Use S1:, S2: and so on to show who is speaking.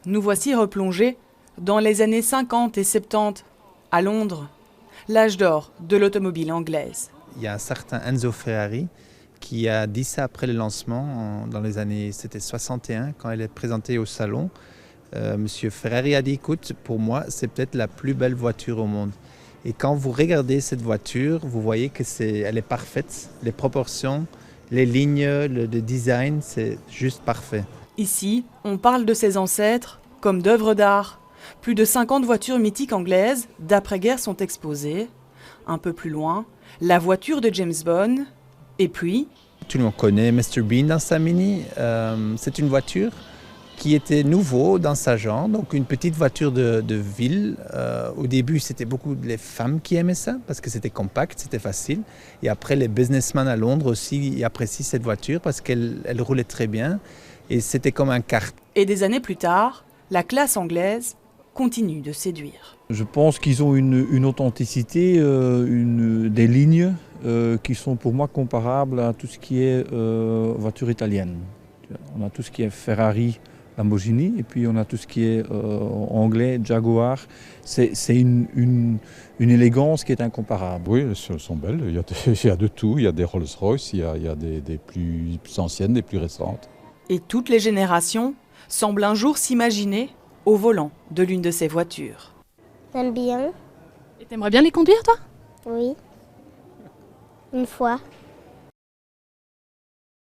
S1: Nous voici replongés dans les années 50 et 70 à Londres, l'âge d'or de l'automobile anglaise.
S2: Il y a un certain Enzo Ferrari qui a dit ça après le lancement, dans les années, c'était 61, quand elle est présentée au salon. Monsieur Ferrari a dit, écoute, pour moi, c'est peut-être la plus belle voiture au monde. Et quand vous regardez cette voiture, vous voyez qu'elle est parfaite. Les proportions, les lignes, le design, c'est juste parfait.
S1: Ici, on parle de ses ancêtres comme d'œuvres d'art. Plus de 50 voitures mythiques anglaises d'après-guerre sont exposées. Un peu plus loin, la voiture de James Bond. Et puis...
S2: Tout le monde connaît Mr Bean dans sa Mini. C'est une voiture qui était nouveau dans sa genre, donc une petite voiture de ville. Au début, c'était beaucoup les femmes qui aimaient ça, parce que c'était compact, c'était facile. Et après, les businessmen à Londres aussi apprécient cette voiture, parce qu'elle roulait très bien. Et c'était comme un kart.
S1: Et des années plus tard, la classe anglaise continue de séduire.
S3: Je pense qu'ils ont une authenticité, des lignes qui sont pour moi comparables à tout ce qui est voiture italienne. On a tout ce qui est Ferrari, Lamborghini, et puis on a tout ce qui est anglais, Jaguar. C'est une élégance qui est incomparable.
S4: Oui, elles sont belles. Il y a de tout. Il y a des Rolls-Royce, il y a des plus anciennes, des plus récentes.
S1: Et toutes les générations semblent un jour s'imaginer au volant de l'une de ces voitures.
S5: J'aime bien.
S6: Et t'aimerais bien les conduire, toi?
S5: Oui. Une fois.